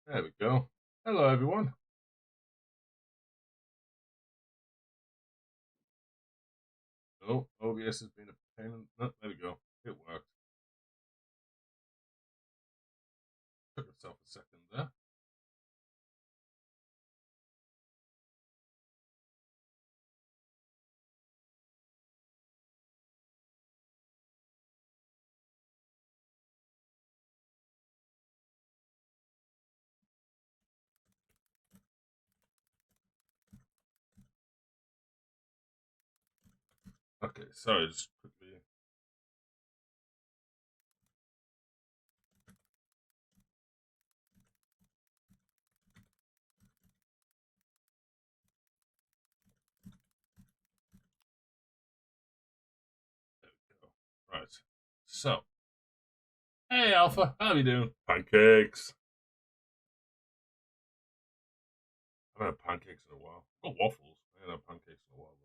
There we go. Hello, everyone. Oh, OBS has been a pain. No, there we go. It worked. Took itself a second there. Okay, sorry, just quickly. There we go. Right. So, hey, Alpha. How are you doing? Pancakes. I haven't had pancakes in a while. Got waffles. I haven't had pancakes in a while, though.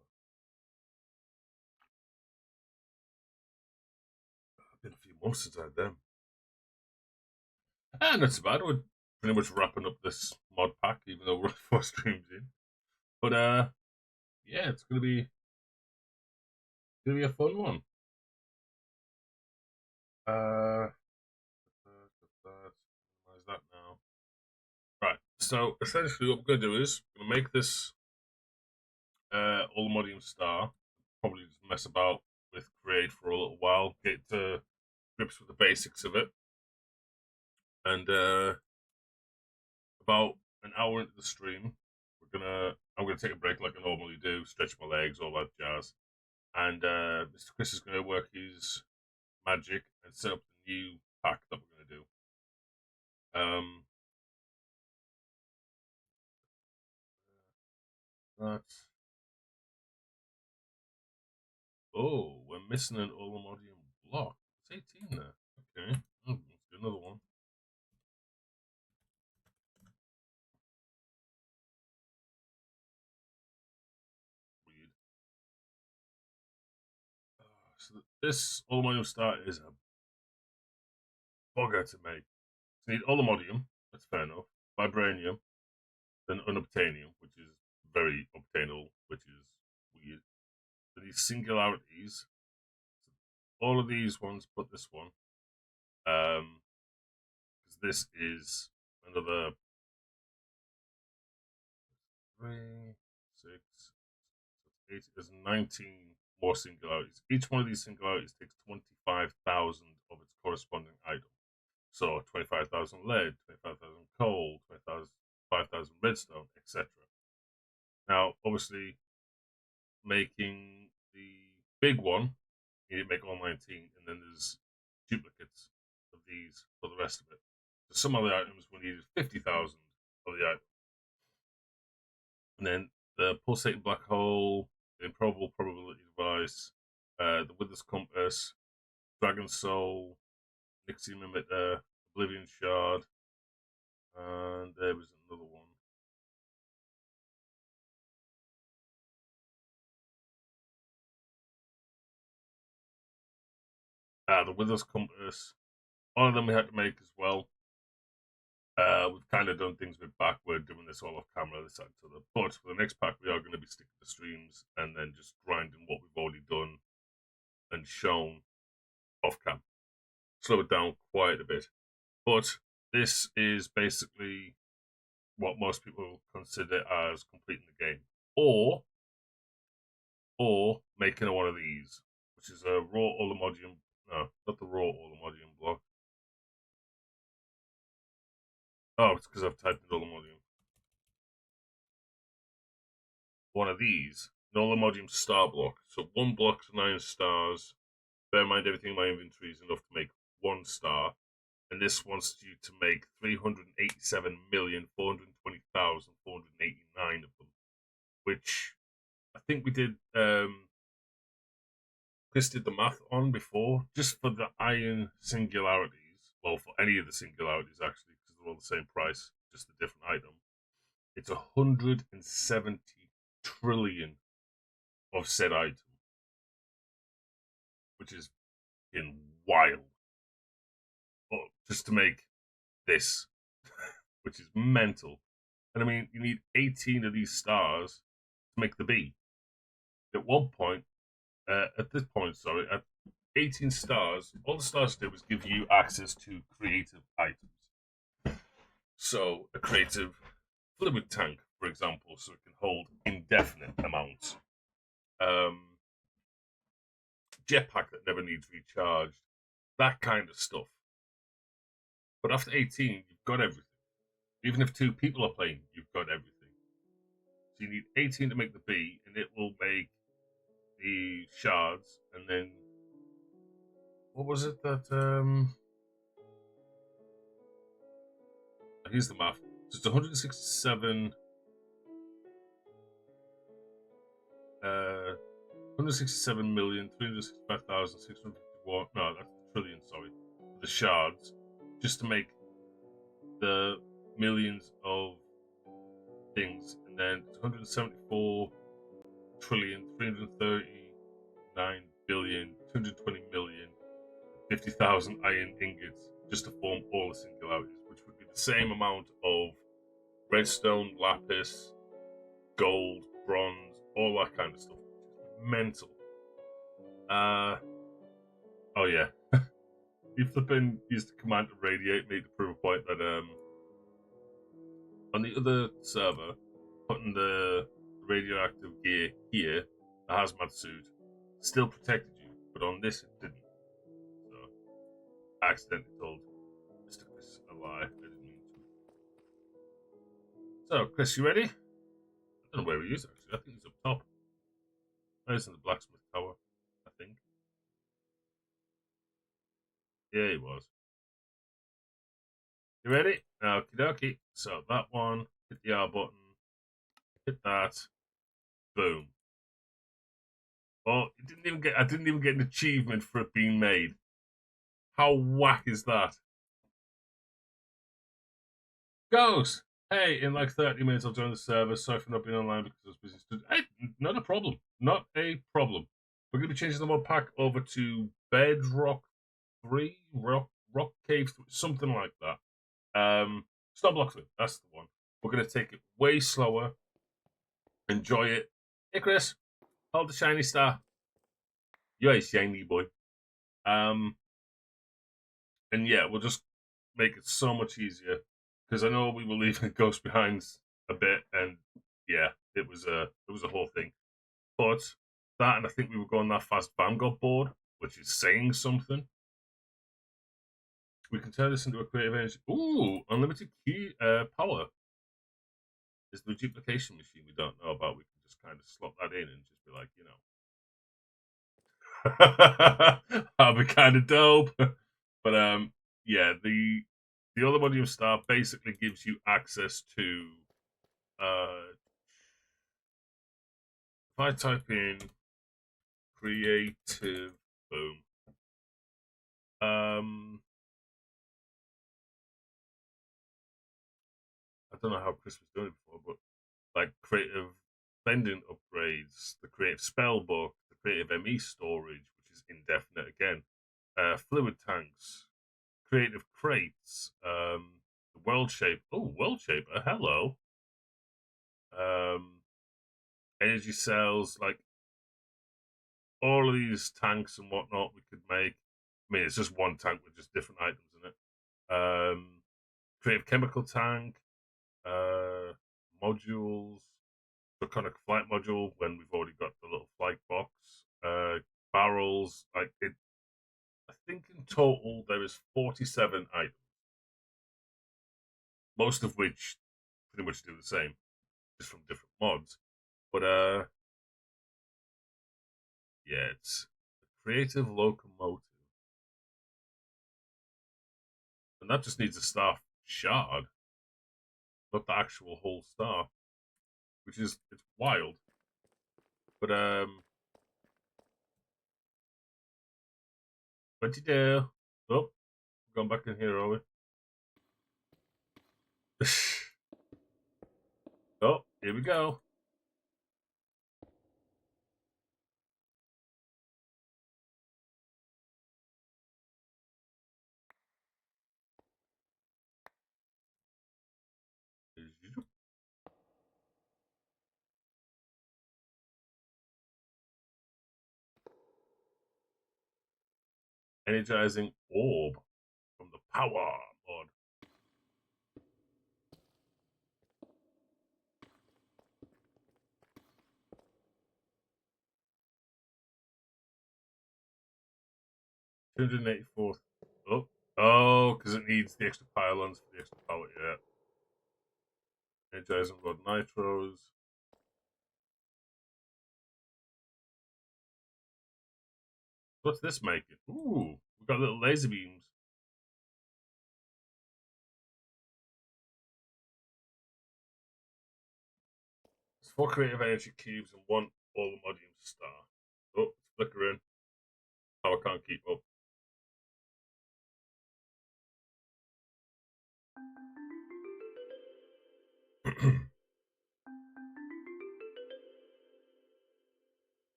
It's been a few months since I had them. And that's about it. We're pretty much wrapping up this mod pack, even though we're 4 streams in. But, yeah, it's gonna be a fun one. Uh, minimize that now. Right. So essentially, what we're going to do is we're going to make this Ultimodium star. Probably just mess about with create for a little while, get to grips with the basics of it, and about an hour into the stream, I'm gonna take a break like I normally do, stretch my legs, all that jazz, and Mr. Chris is going to work his magic and set up the new pack that we're going to do. That's Oh, we're missing an Ultimodium block. It's 18 there. Okay. Let's do another one. Weird. So this Ultimodium star is a bugger to make. So you need Ultimodium, that's fair enough. Vibranium, then Unobtainium, which is very obtainable, which is weird. Then these singularities, all of these ones, but this one. Because this is another 3, 6, 8. There's 19 more singularities. Each one of these singularities takes 25,000 of its corresponding item. So 25,000 lead, 25,000 coal, 5,000 redstone, etc. Now, obviously, making the big one, you need to make all 19, and then there's duplicates of these for the rest of it. So some of the items we needed 50,000 of the item. And then the pulsating black hole, the improbable probability device, the Wither's Compass, Dragon Soul, Nixium Emitter, Oblivion Shard, and there was another one. The Wither's Compass. All of them we had to make as well. We've kind of done things a bit backward, doing this all off camera, this and the other. But for the next pack, we are going to be sticking to streams and then just grinding what we've already done and shown off cam. Slow it down quite a bit. But this is basically what most people consider as completing the game, or making one of these, which is a raw Ultimodium. No, not the raw Ultimodium block. Oh, it's because I've typed in Ultimodium. One of these, an Ultimodium star block. So one block's 9 stars. Bear in mind, everything in my inventory is enough to make 1 star, and this wants you to make 387,420,489 of them, which I think we did. Chris did the math on before, just for the iron singularities. Well, for any of the singularities actually, because they're all the same price, just a different item. It's 170 trillion of said item, which is in wild. Well, just to make this. which is mental. And I mean, you need 18 of these stars to make the bee. At one point, at this point, sorry, at 18 stars, all the stars did was give you access to creative items. So, a creative fluid tank, for example, so it can hold indefinite amounts. Jetpack that never needs recharged, that kind of stuff. But after 18, you've got everything. Even if two people are playing, you've got everything. So you need 18 to make the bee, and it will make the shards, and then what was it that here's the math. So it's 167 167,365,651. No, that's trillion, sorry. The shards, just to make the millions of things, and then 174 trillion, 339 billion, 220 million, 50,000 iron ingots just to form all the singularities, which would be the same amount of redstone, lapis, gold, bronze, all that kind of stuff. Mental. Oh yeah. You flipping used the command to radiate me to prove a point that on the other server, putting the radioactive gear here, the hazmat suit, still protected you, but on this it didn't. So I accidentally told Mr. Chris a lie. I didn't mean to. So, Chris, you ready? I don't know where he is actually. I think he's up top. He's in the blacksmith tower, I think. Yeah, he was. You ready? Okie dokie. So that one, hit the R button, hit that, boom. Oh, I didn't even get an achievement for it being made. How whack is that? Goes! Hey, in like 30 minutes I'll join the server. Sorry for not being online because I was busy. Hey, not a problem. Not a problem. We're going to be changing the mod pack over to Bedrock 3, Rock Cave 3, something like that. Stop Block 3, that's the one. We're going to take it way slower. Enjoy it. Hey, Chris, hold the shiny star. You're a shiny boy. And yeah, we'll just make it so much easier because I know we were leaving Ghost behind a bit, and yeah, it was a whole thing. But that, and I think we were going that fast Vanguard board, which is saying something. We can turn this into a creative energy. Ooh, unlimited key power. Is the duplication machine we don't know about? We can just kind of slot that in and just be like, that'll be kind of dope. But yeah, the Aluminium Star basically gives you access to if I type in creative, boom. I don't know how Chris was doing it before, but like creative vending upgrades, the creative spell book, the creative ME storage, which is indefinite again, fluid tanks, creative crates, the world shape. Oh, world shaper, hello. Um, energy cells, like all of these tanks and whatnot we could make. I mean, it's just one tank with just different items in it. Creative chemical tank, modules, draconic flight module when we've already got the little flight box, barrels. Like it, I think in total there is 47 items, most of which pretty much do the same, just from different mods. But yeah, it's a creative locomotive, and that just needs a staff shard, not the actual whole staff, which is it's wild. But what you do? Oh, going back in here, are we? Oh, here we go. energizing orb from the power mod. $284. Oh, because it needs the extra pylons for the extra power. Yeah. Energizing rod nitros. What's this making? Ooh, we've got little laser beams. It's 4 creative energy cubes and 1 all-modium star. Oh, it's flickering. Power can't keep up.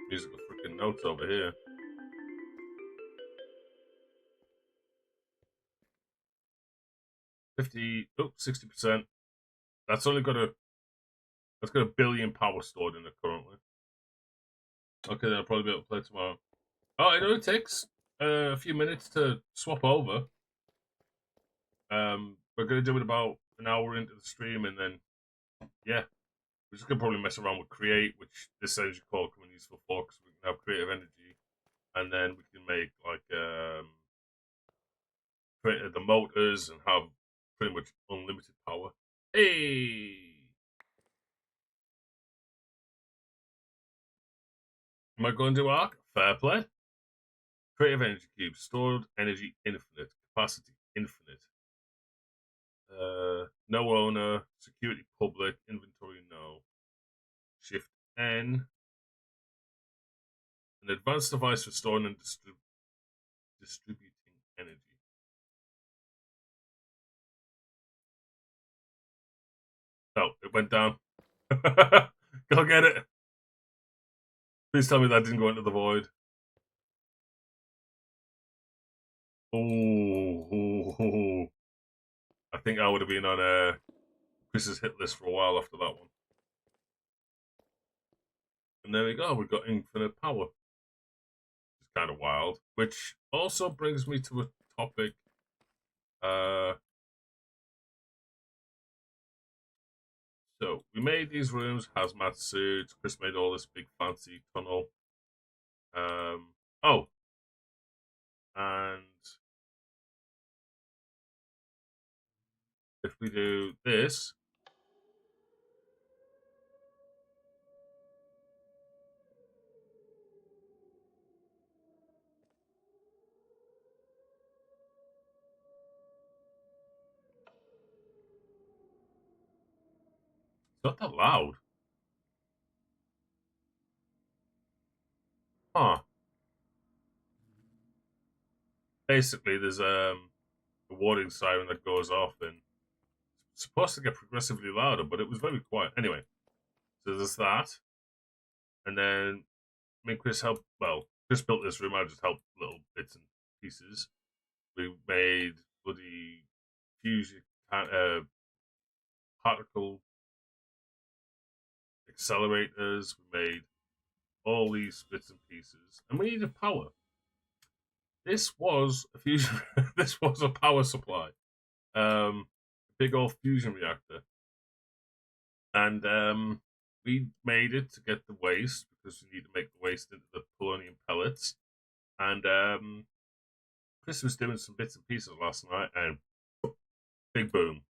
Musical freaking notes over here. 60%. That's only got a billion power stored in it currently. Okay, then I'll probably be able to play tomorrow. Oh, it only takes a few minutes to swap over. We're gonna do it about an hour into the stream, and then yeah, we're just gonna probably mess around with create, which this energy core can be useful for, because we can have creative energy, and then we can make like create the motors and have pretty much unlimited power. Hey, am I going to arc? Fair play. Creative energy cube, stored energy infinite, capacity infinite. No owner, security public, inventory no. Shift N. An advanced device for storing and distributing energy. Oh, it went down. Go get it. Please tell me that didn't go into the void. Oh, I think I would have been on Chris's hit list for a while after that one. And there we go. We've got infinite power. It's kind of wild. Which also brings me to a topic. So we made these rooms, hazmat suits. Chris made all this big fancy tunnel. Oh, and if we do this, it's not that loud. Huh. Basically, there's a warning siren that goes off, and it's supposed to get progressively louder, but it was very quiet. Anyway, so there's that. And then me and Chris helped, well, Chris built this room, I just helped little bits and pieces. We made bloody fusion particle accelerators. We made all these bits and pieces, and we needed power. This was a fusion. This was a power supply, big old fusion reactor, and we made it to get the waste because we need to make the waste into the polonium pellets. And Chris was doing some bits and pieces last night, and big boom.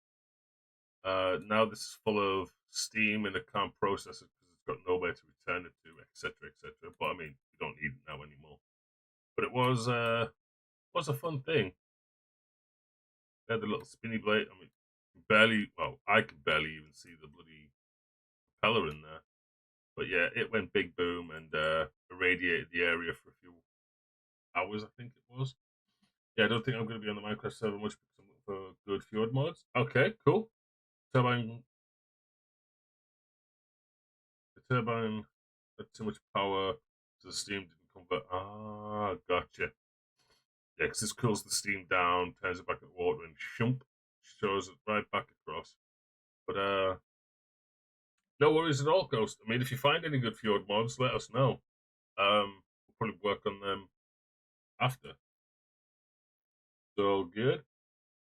Now this is full of steam, and it can't process it because it's got nowhere to return it to, etc., etc. But I mean, we don't need it now anymore. But it was a fun thing. They had the little spinny blade. I mean, I could barely even see the bloody propeller in there. But yeah, it went big boom and irradiated the area for a few hours, I think it was. Yeah, I don't think I'm going to be on the Minecraft server much because I'm looking for good fjord mods. Okay, cool. The turbine had too much power, so the steam didn't convert. Ah, gotcha. Yeah, because this cools the steam down, turns it back into water, and shump, shows it right back across. But No worries at all, Ghost. I mean, if you find any good Fjord mods, let us know. We'll probably work on them after. So good.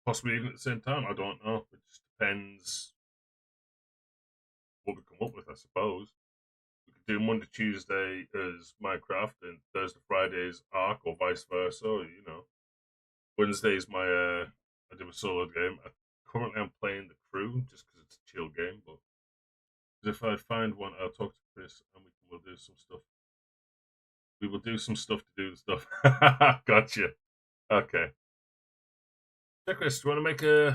Possibly even at the same time. I don't know. It just depends what we come up with, I suppose. We could do Monday, Tuesday as Minecraft and Thursday, Fridays Ark, or vice versa. Or, Wednesday's my I do a solo game. Currently, I'm playing the crew just because it's a chill game. But if I find one, I'll talk to Chris and we'll do some stuff. We will do some stuff to do the stuff. Gotcha. Okay. So, Chris, do you want to make a?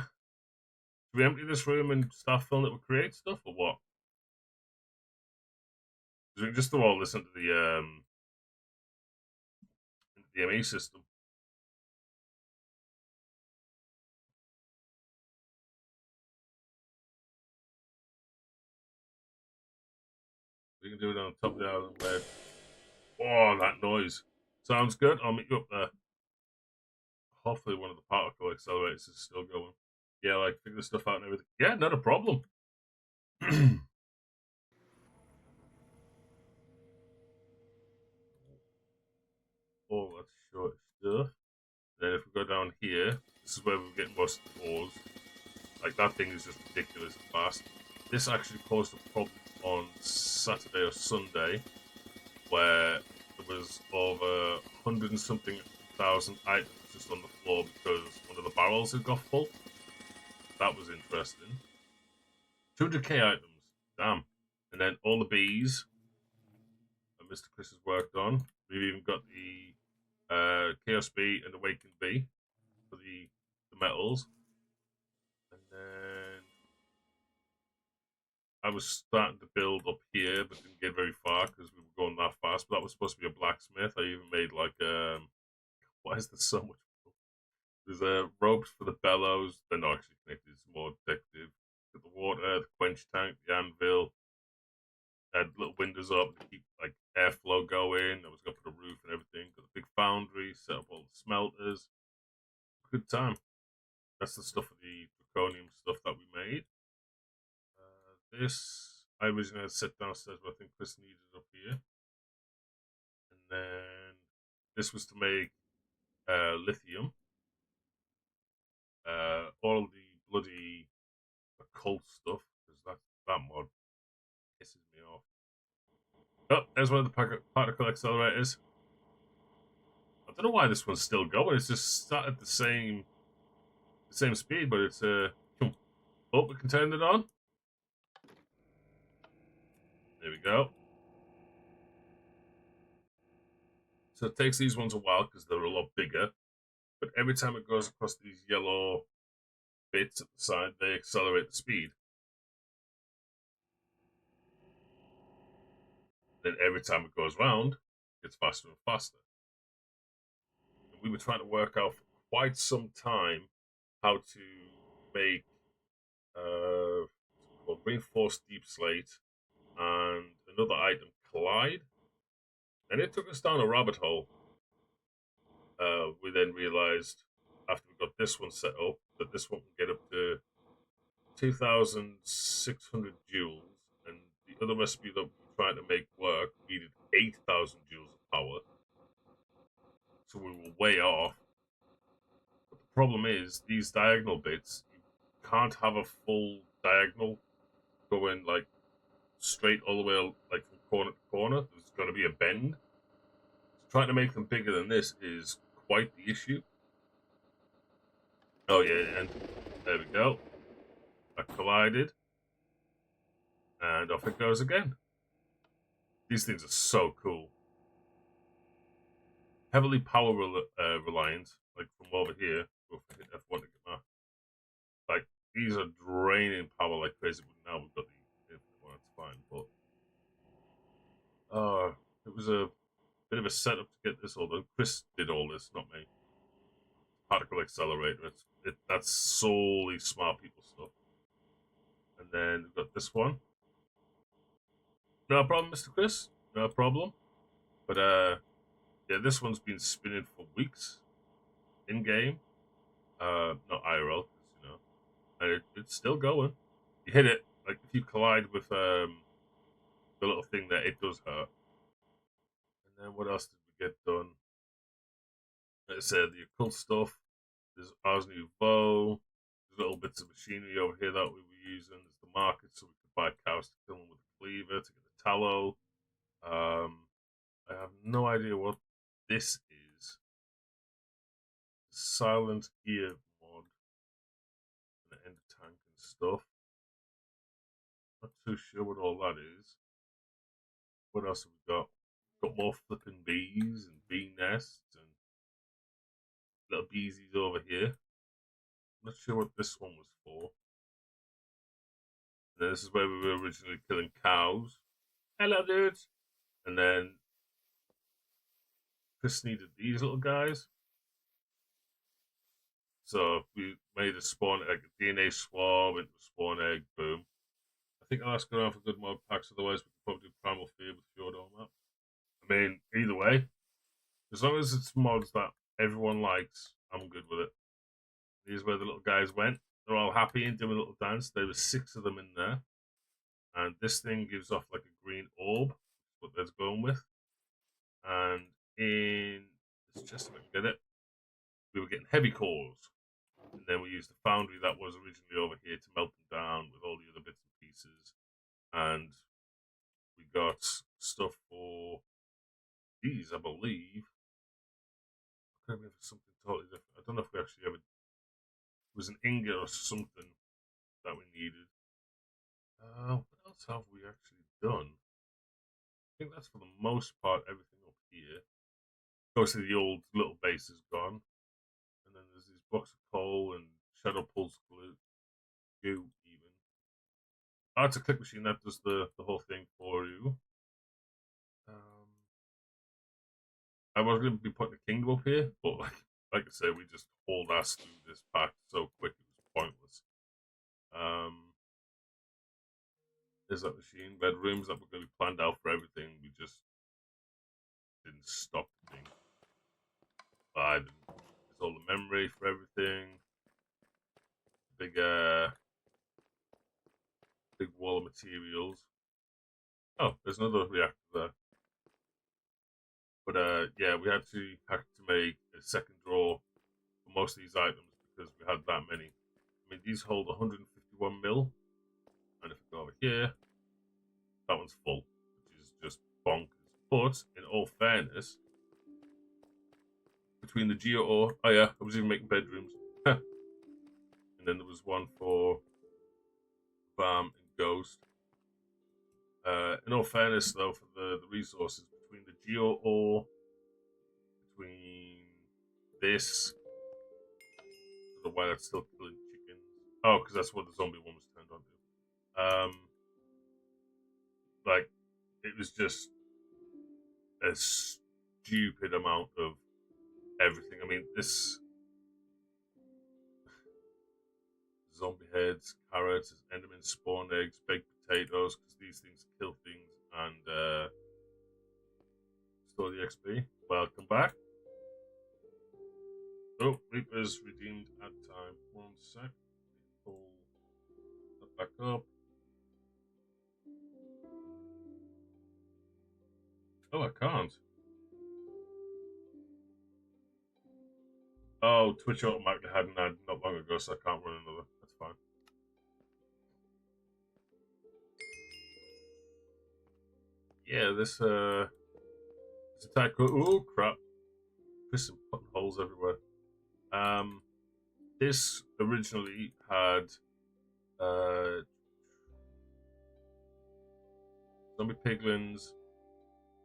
Do we empty this room and start filling it with create stuff, or what? Because we can just throw all this into the ME system. We can do it on the top of the island bed. Oh, that noise. Sounds good. I'll meet you up there. Hopefully one of the particle accelerators is still going. Yeah, like figure the stuff out and everything. Yeah, not a problem. Oh, that's short stuff. Then if we go down here, this is where we're getting most of the ores. Like that thing is just ridiculous fast. This actually caused a problem on Saturday or Sunday where there was over 100 and something thousand items just on the floor because one of the barrels had got full. That was interesting. 200k items, damn. And then all the bees that Mr. Chris has worked on. We've even got the Chaos Bee and Awakened Bee for the metals. And then I was starting to build up here, but didn't get very far because we were going that fast. But that was supposed to be a blacksmith. I even made like why is there so much? There's ropes for the bellows. They're not actually connected. It's more decorative. Got the water, the quench tank, the anvil. Had little windows up to keep like airflow going. I was gonna put a roof and everything. Got a big foundry, set up all the smelters. Good time. That's the stuff of the draconium stuff that we made. This I originally had set downstairs, but I think Chris needed it up here. And then this was to make lithium. All the bloody occult stuff because that mod pisses me off. Oh, there's one of the particle accelerators. I don't know why this one's still going. It's just started the same speed, but it's oh, we can turn it on. There we go. So it takes these ones a while because they're a lot bigger. But every time it goes across these yellow bits at the side, they accelerate the speed. Then every time it goes round, it gets faster and faster. And we were trying to work out for quite some time how to make reinforced deep slate and another item collide. And it took us down a rabbit hole. We then realized after we got this one set up that this one can get up to 2,600 joules, and the other recipe that we were trying to make work needed 8,000 joules of power. So we were way off. But the problem is, these diagonal bits, you can't have a full diagonal going like straight all the way like from corner to corner. There's got to be a bend. So trying to make them bigger than this is quite the issue. Oh yeah, and there we go. That collided, and off it goes again. These things are so cool. Heavily power reliant, like from over here. We'll hit F1 to get that. Like these are draining power like crazy. But now we've got the infinite one. It's fine, but it was a bit of a setup to get this all done. Chris did all this, not me. Particle accelerator. That's solely smart people stuff. And then we've got this one. No problem, Mr. Chris. No problem. But yeah, this one's been spinning for weeks in game. Not IRL, and it's still going. You hit it like if you collide with the little thing there, it does hurt. And then what else did we get done? Like I said, the occult stuff. There's Ars Nouveau. There's little bits of machinery over here that we were using. There's the market, so we could buy cows to kill them with a cleaver to get the tallow. I have no idea what this is. Silent gear mod. And the end tank and stuff. Not too sure what all that is. What else have we got? Got more flipping bees and bee nests and little beesies over here. Not sure what this one was for. And then this is where we were originally killing cows. Hello, dudes. And then Chris needed these little guys. So we made a spawn egg, a DNA swab into a spawn egg, boom. I think I'll ask around for good mod packs, otherwise we could probably do Primal Fear with Fjord on that. I mean, either way, as long as it's mods that everyone likes, I'm good with it. Here's where the little guys went. They're all happy and doing a little dance. There were 6 of them in there. And this thing gives off like a green orb. What that's going with. And in it's just if I can get it, we were getting heavy cores. And then we used the foundry that was originally over here to melt them down with all the other bits and pieces. And we got stuff for these, I believe. Could be for something totally different. I don't know if we actually ever. It was an ingot or something that we needed. What else have we actually done? I think that's for the most part everything up here. Obviously, the old little base is gone. And then there's these blocks of coal and shadow pulse glue, even. Oh, it's a click machine that does the whole thing for you. I was going to be putting a kingdom up here, but like I said, we just hauled ass through this pack so quick it was pointless. There's that machine. Red rooms that were going to be planned out for everything. We just didn't stop being. There's all the memory for everything. Big wall of materials. Oh, there's another reactor there. But yeah, we had to make a second drawer for most of these items because we had that many. I mean, these hold 151 mil, and if we go over here, that one's full, which is just bonkers. But in all fairness, between the Geo ore, oh yeah, I was even making bedrooms, and then there was one for Vam and Ghost. In all fairness, though, for the resources between the Geo ore, between this, the why that's still killing chickens. Oh, because that's what the zombie one was turned on to. Like, it was just a stupid amount of everything. I mean, this zombie heads, carrots, enderman spawn eggs, baked potatoes, because these things kill things and store the XP. Welcome back. Oh, Reaper's redeemed at time. 1 sec. Pull that back up. Oh, I can't. Oh, Twitch automatically had an ad not long ago, so I can't run another. That's fine. Yeah, this attack. Oh crap! There's some putting holes everywhere. This originally had zombie piglins,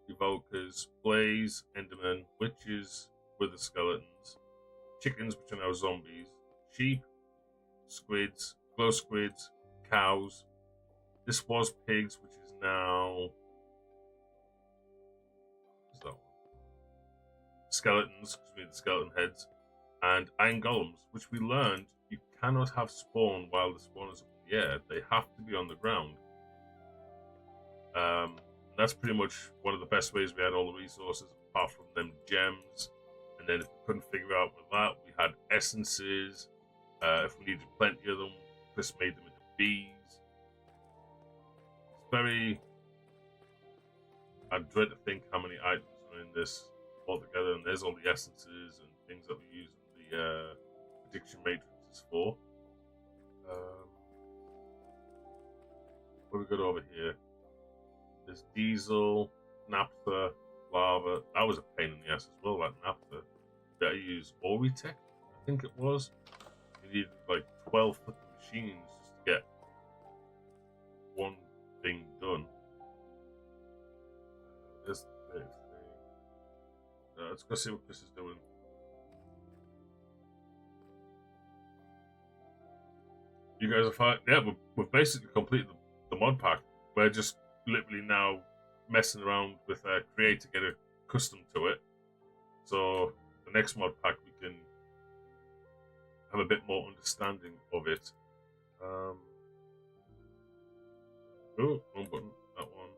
evokers, blaze, endermen, witches, wither skeletons, chickens, which are now zombies, sheep, squids, glow squids, cows. This was pigs, which is now what's that one? Skeletons, because we need the skeleton heads, and iron golems, which we learned you cannot have spawn while the spawn is up in the air. They have to be on the ground. That's pretty much one of the best ways we had all the resources, apart from them gems. And then if we couldn't figure out with that, we had essences. If we needed plenty of them, Chris made them into bees. It's very I dread to think how many items are in this altogether, and there's all the essences and things that we use the prediction matrices for. Um, what we got over here? There's diesel, naphtha, lava. That was a pain in the ass as well, like naphtha. That I use Oritech, I think it was. You need like 12 fucking machines just to get one thing done. There's the thing. Let's go see what Chris is doing. You guys are fine. Yeah, we've basically completed the mod pack. We're just literally now messing around with Create to get accustomed to it. So the next mod pack we can have a bit more understanding of it. Oh, one button, that one.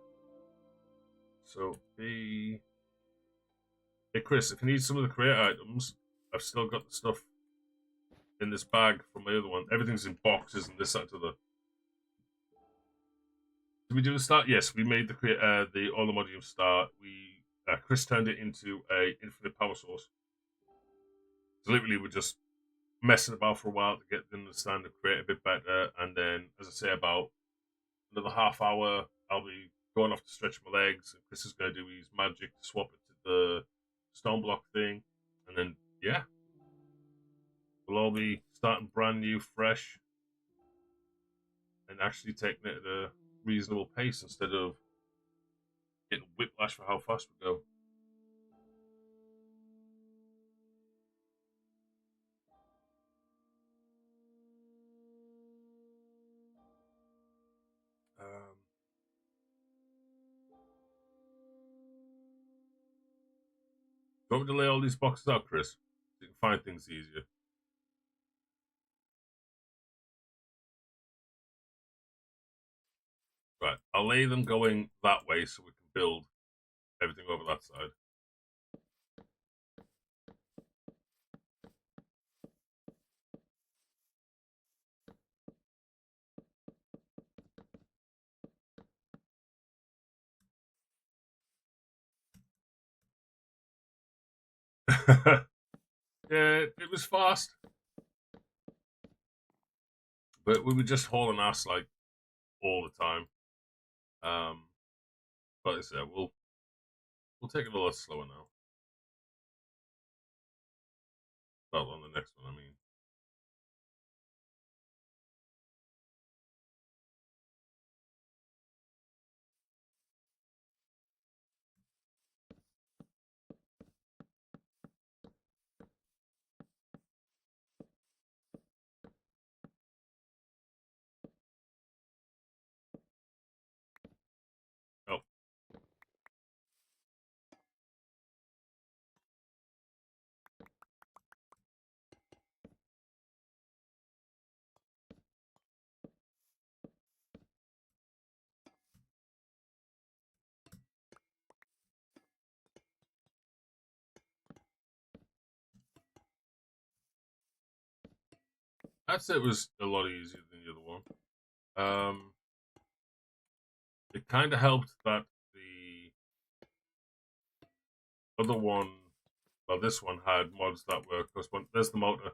So hey Chris, if you need some of the Create items, I've still got the stuff in this bag from my other one. Everything's in boxes and this, that, to the. Did we do the start? Yes, we made the Olimodium start. We Chris turned it into a infinite power source. So literally, we're just messing about for a while to get to understand and create a bit better. And then, as I say, about another half hour, I'll be going off to stretch my legs. And Chris is going to do his magic to swap it to the stone block thing. And then, yeah, we'll all be starting brand new, fresh, and actually taking it at a reasonable pace instead of getting whiplash for how fast we go. Um, do you want me to lay all these boxes out, Chris? So you can find things easier. Right, I'll lay them going that way so we can build everything over that side. Yeah, it was fast, but we were just hauling ass like all the time. Um, but I said we'll take it a lot slower now. Well, on the next one, I mean. Oh, I'd say it was a lot easier than the other one. It kind of helped that the other one, well, this one had mods that were corresponding. There's the motor.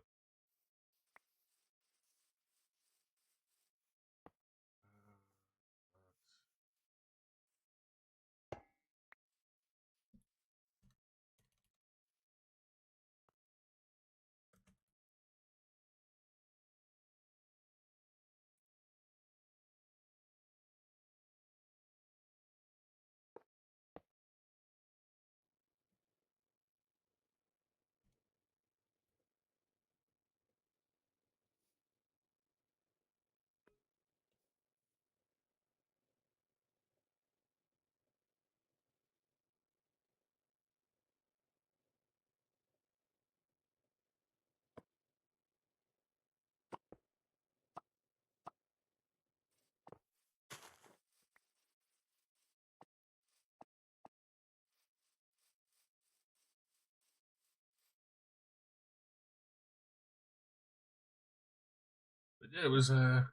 But yeah, it was a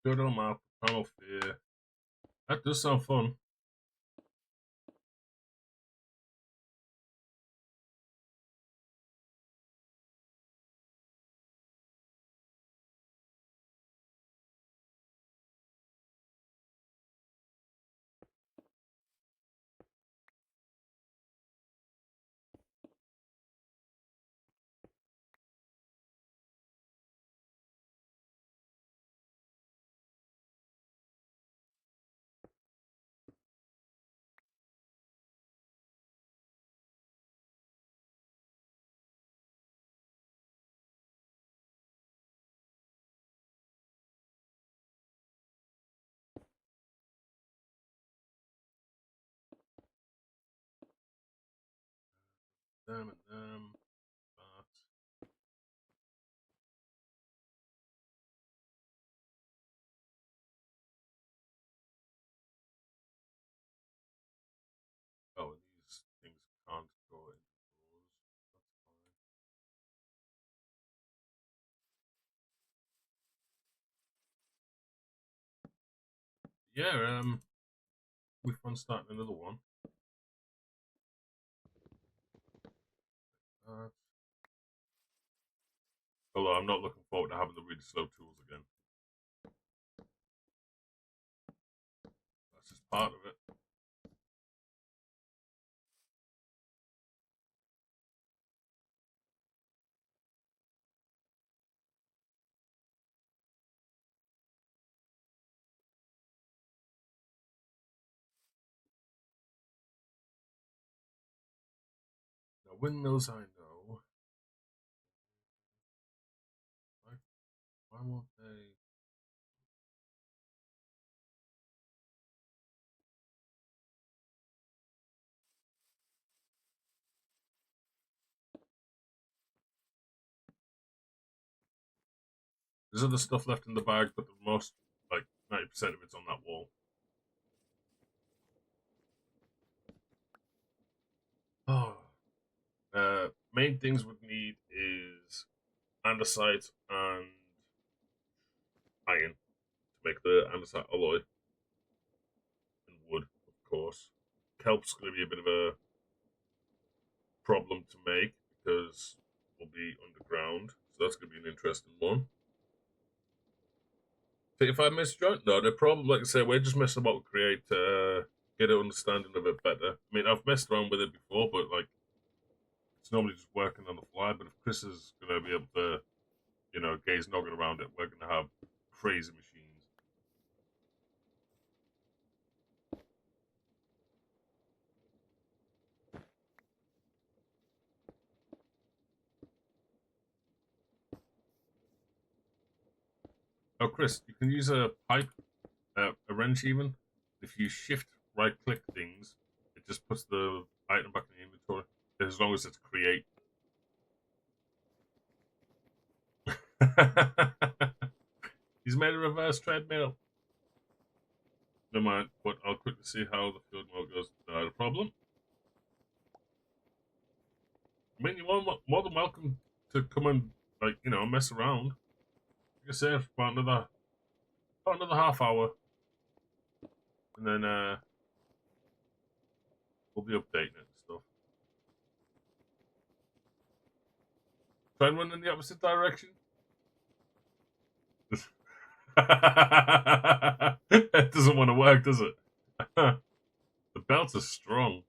good on map, Primal Fear. That does sound fun. Them and them. But oh, these things can't go into doors. That's fine. Yeah. We've fun starting another one. Uh, Although I'm not looking forward to having the really slow tools again. That's just part of it. Now, Windows, I know. Why, why won't they? There's other stuff left in the bag, but the most, like 90% of it's on that wall. Oh. Main things we'd need is andesite and iron to make the andesite alloy, and wood, of course. Kelp's going to be a bit of a problem to make because we'll be underground, so that's going to be an interesting one. So if I misjoint, no, the problem, like I say, we're just messing about with create to get an understanding of it better. I mean, I've messed around with it before, but like it's normally just working on the fly. But if Chris is going to be able to, gaze noggin around it, we're going to have crazy machines. Oh, Chris, you can use a pipe, a wrench even. If you shift right click things, it just puts the item back in the inventory. As long as it's create. He's made a reverse treadmill. Never mind, but I'll quickly see how the field mode goes. Not a problem. I mean, you're more than welcome to come and, mess around. Like I said, about another half hour, and then we'll be updating it and stuff. Try and run in the opposite direction. It doesn't want to work, does it? The belts are strong.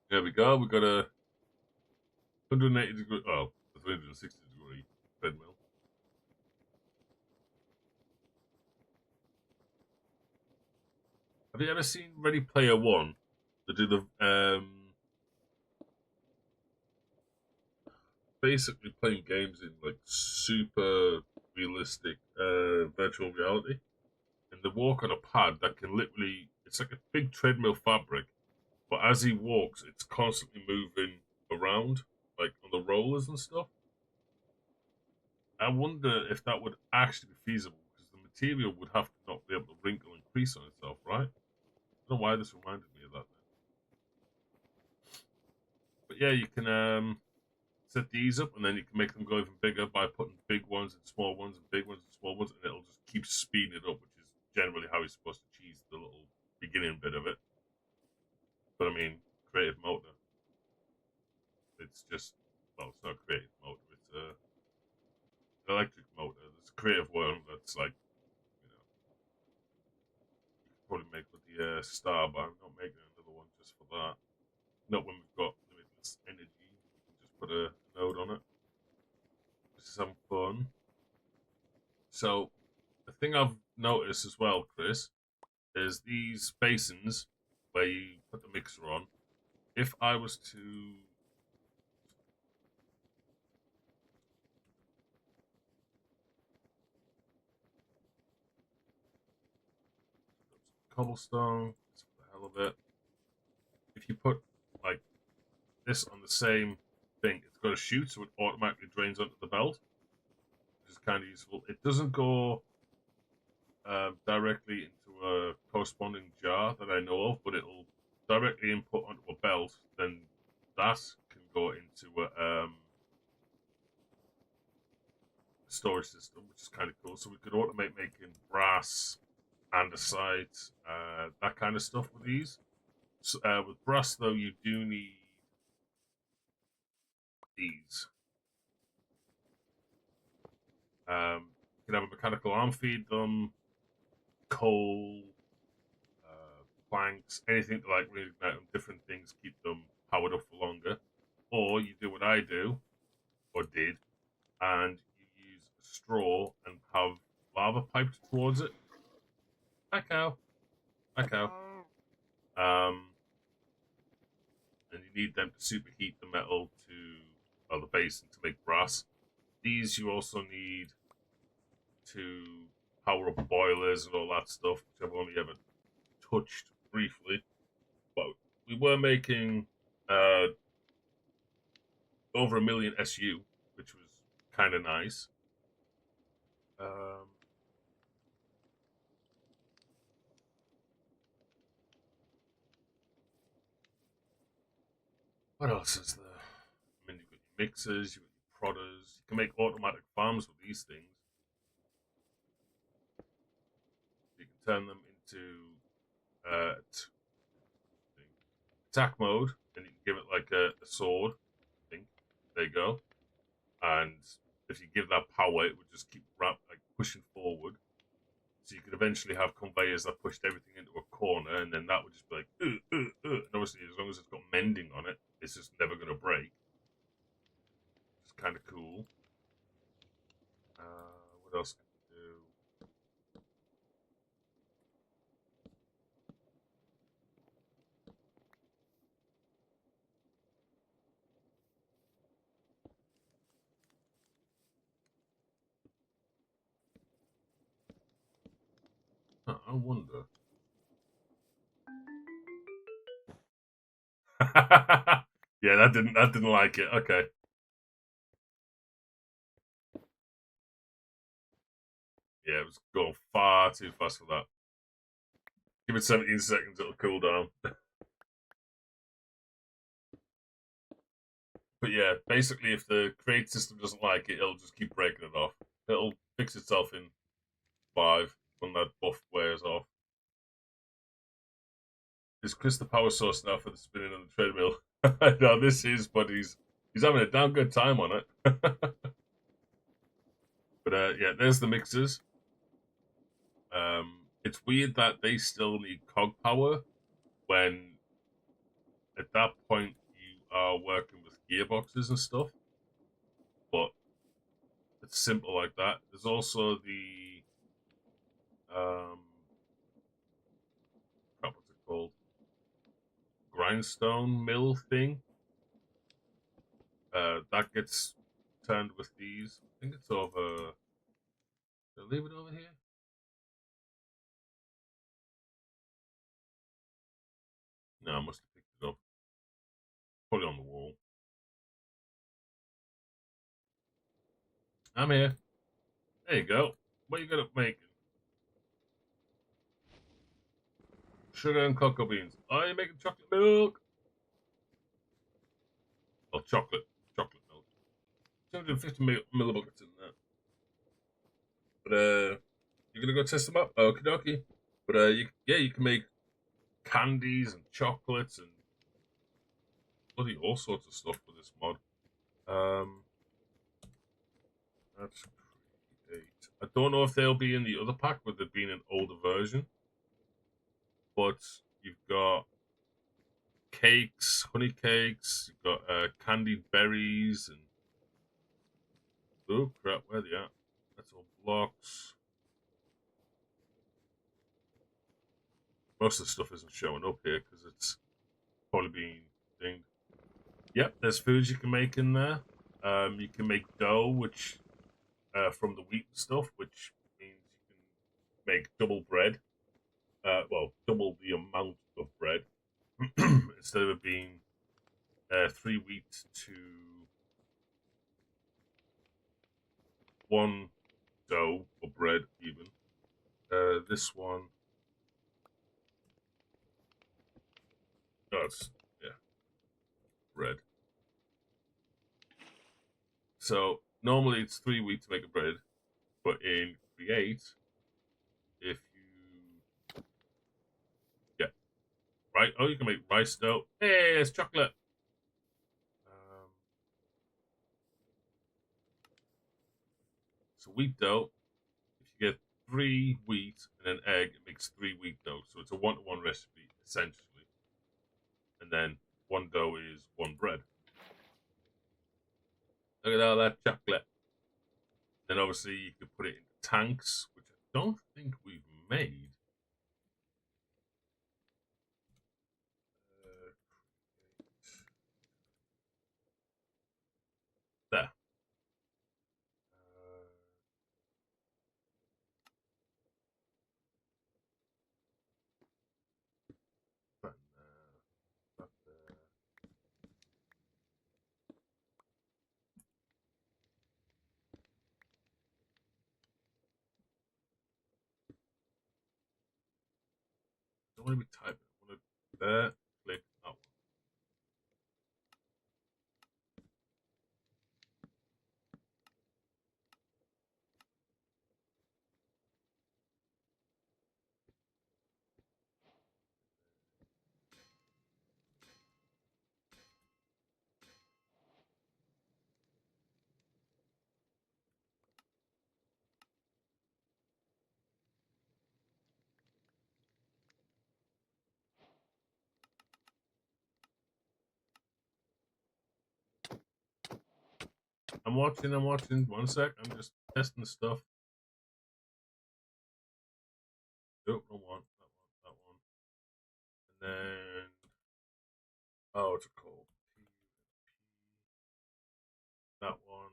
There we go. We got a 180 degree, oh, a 360-degree treadmill. Have you ever seen Ready Player One? They do the basically playing games in like super realistic virtual reality, and they walk on a pad that can literally, it's like a big treadmill fabric, but as he walks, it's constantly moving around, like on the rollers and stuff. I wonder if that would actually be feasible because the material would have to not be able to wrinkle and crease on itself, right? I don't know why this reminded me of that. But yeah, you can set these up, and then you can make them go even bigger by putting big ones and small ones and big ones and small ones, and it'll just keep speeding it up, which is generally how you're supposed to cheese the little beginning bit of it. But I mean, creative motor. It's just, well, it's not a creative motor. It's a electric motor. There's a creative one that's like, you know, you could probably make with the Star, but I'm not making another one just for that. Not when we've got limitless energy. We can just put a node on it. Just some fun. So the thing I've noticed as well, Chris, is these basins where you put the mixer on. If I was to cobblestone, just for the hell of it, if you put like this on the same thing, it's got a chute, so it automatically drains onto the belt, which is kind of useful. It doesn't go directly into a corresponding jar that I know of, but it'll directly input onto a belt. Then that can go into a storage system, which is kind of cool. So we could automate making brass, andesite, that kind of stuff with these. So, with brass, though, you do need these. You can have a mechanical arm feed them, coal, planks, anything to like reignite them, different things, keep them powered up for longer. Or you do what I do, or did, and you use straw and have lava piped towards it. Hi, cow. Hi, cow. And you need them to superheat the metal to, well, the basin to make brass. These you also need to power up boilers and all that stuff, which I've only ever touched briefly. But we were making over 1,000,000 SU, which was kind of nice. What else is there? I mean, you've got your mixers, you've got your prodders. You can make automatic farms with these things. You can turn them into attack mode, and you can give it like a sword. I think there you go. And if you give that power, it would just keep like pushing forward. So you could eventually have conveyors that pushed everything into a corner, and then that would just be like, and obviously, as long as it's got mending on it, it's just never going to break. It's kind of cool. What else can you do? I wonder. Yeah, that didn't like it. Okay. Yeah, it was going far too fast for that. Give it 17 seconds, it'll cool down. But yeah, basically, if the create system doesn't like it, it'll just keep breaking it off. It'll fix itself in 5 when that buff wears off. Is Chris the power source now for the spinning on the treadmill? No, this is, but he's having a damn good time on it. But yeah, there's the mixers. It's weird that they still need cog power when at that point you are working with gearboxes and stuff. But it's simple like that. There's also the what's it called? Grindstone mill thing. That gets turned with these. I think it's over. Did I leave it over here? No, I must have picked it up. Put it on the wall. I'm here. There you go. What are you gonna make? Sugar and cocoa beans. Are you making chocolate milk? Oh, chocolate milk. 250 millibuckets in there. But You're gonna go test them out? Okie dokie. But you can make candies and chocolates and bloody all sorts of stuff with this mod. Um, let's create. I don't know if they'll be in the other pack with it being an older version, but you've got cakes, honey cakes. You've got candied berries and oh crap, where they at? That's all blocks. Most of the stuff isn't showing up here because it's probably being dinged. Yep, there's foods you can make in there. You can make dough, which from the wheat and stuff, which means you can make double bread. Well, double the amount of bread instead of it being 3 wheat to one dough or bread, even. This one, no, it's yeah, bread. So normally it's 3 wheat to make a bread, but in Create, if you right, oh, you can make rice dough. Hey, it's chocolate. Um, so wheat dough. If you get 3 wheat and an egg, it makes 3 wheat dough. So it's a 1-to-1 recipe essentially, and then one dough is one bread. Look at all that chocolate. Then obviously you could put it in tanks, which I don't think we've made. Uh, there. Uh, that there. Don't want to be typing. I want to there. Click that one. I'm watching. I'm watching. One sec. I'm just testing stuff. Nope, no one. That one. And then oh, it's a cold. That one.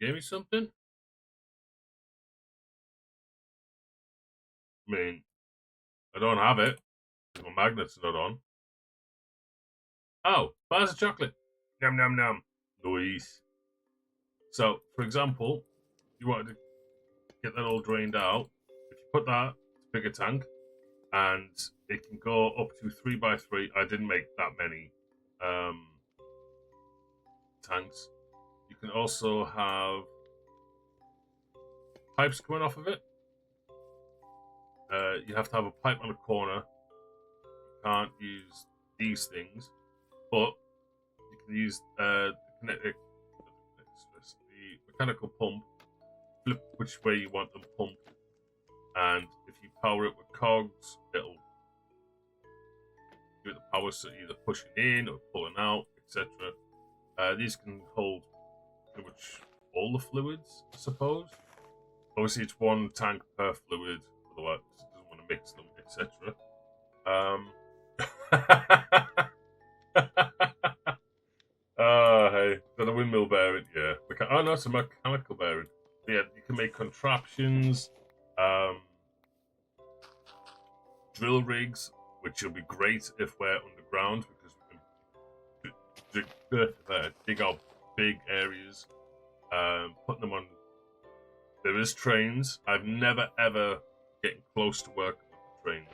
Gave me something. I mean, I don't have it. My magnet's not on. Oh, bars of chocolate. Num num num. Nice. So, for example, you wanted to get that all drained out. If you put that bigger tank, and it can go up to 3x3. I didn't make that many tanks. You can also have pipes coming off of it. You have to have a pipe on a corner. You can't use these things, but you can use the mechanical pump. Flip which way you want them pumped, and if you power it with cogs, it'll give it the power, so either pushing in or pulling out, etc. These can hold pretty much all the fluids, I suppose. Obviously, it's one tank per fluid, otherwise it doesn't want to mix them, etc. Hey, is that a windmill bearing? Yeah. Oh no, it's a mechanical bearing. Yeah, you can make contraptions, drill rigs, which will be great if we're underground because we can dig out big areas, putting them on. There is trains. I've never ever getting close to work with the trains.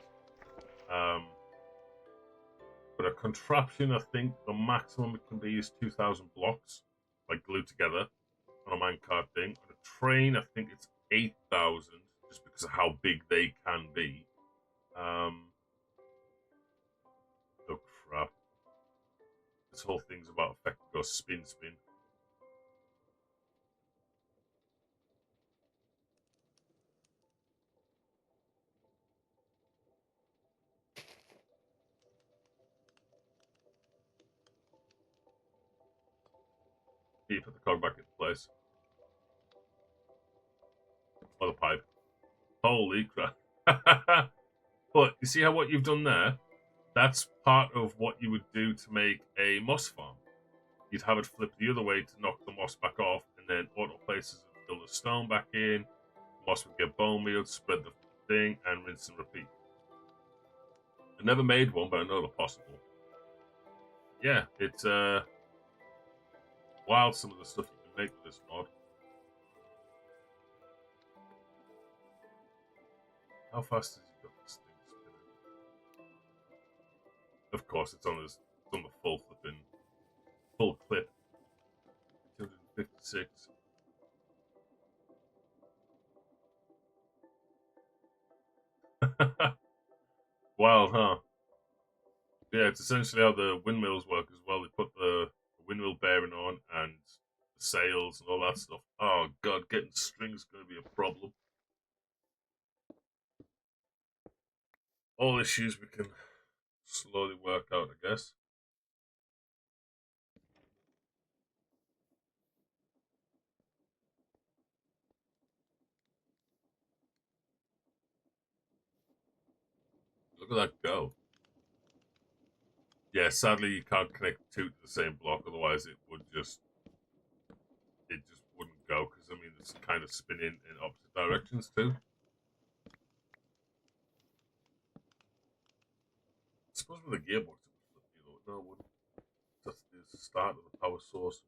But a contraption, I think the maximum it can be is 2,000 blocks, like glued together on a minecart thing. On a train, I think it's 8,000, just because of how big they can be. Oh crap! This whole thing's about effective go spin, spin. You put the cog back into place. Or the pipe. Holy crap! But you see how what you've done there? That's part of what you would do to make a moss farm. You'd have it flip the other way to knock the moss back off, and then auto places and fill the stone back in. The moss would get bone meal, spread the thing, and rinse and repeat. I never made one, but I know they're possible. Yeah, it's wild some of the stuff you can make with this mod. How fast has he got this thing spinning? Of course, it's on the full flipping full clip. 256. Wild, huh? Yeah, it's essentially how the windmills work as well. They put the windmill bearing on and the sails and all that stuff. Oh god, getting strings is going to be a problem. All issues we can slowly work out, I guess. Look at that go. Yeah, sadly you can't connect two to the same block, otherwise it just wouldn't go, because I mean it's kind of spinning in opposite directions too. I suppose with a gearbox it would flip, no, it wouldn't. That's the start of the power source.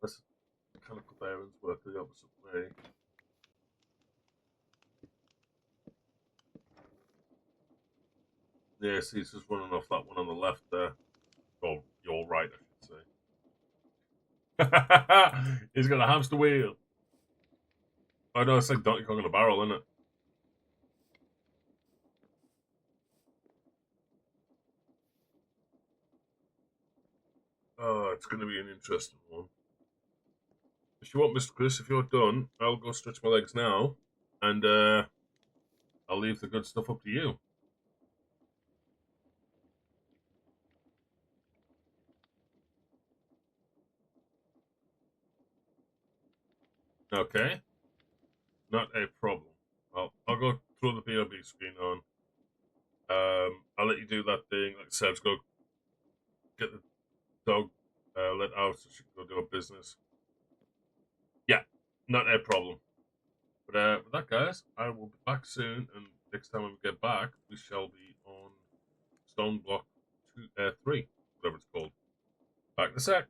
That's mechanical bearings work the opposite way. Yeah, see, it's just running off that one on the left there. Or your right, I should say. He's got a hamster wheel. Oh no, it's like Donkey Kong in a barrel, isn't it? Oh, it's going to be an interesting one. If you want, Mr. Chris, if you're done, I'll go stretch my legs now, and I'll leave the good stuff up to you. Okay? Not a problem. I'll go throw the BRB screen on. I'll let you do that thing. Like I said, just go get the dog let out so she can go do her business. Yeah, not a problem. But with that, guys, I will be back soon, and next time we get back, we shall be on Stone Block 3, whatever it's called. Back in a sec.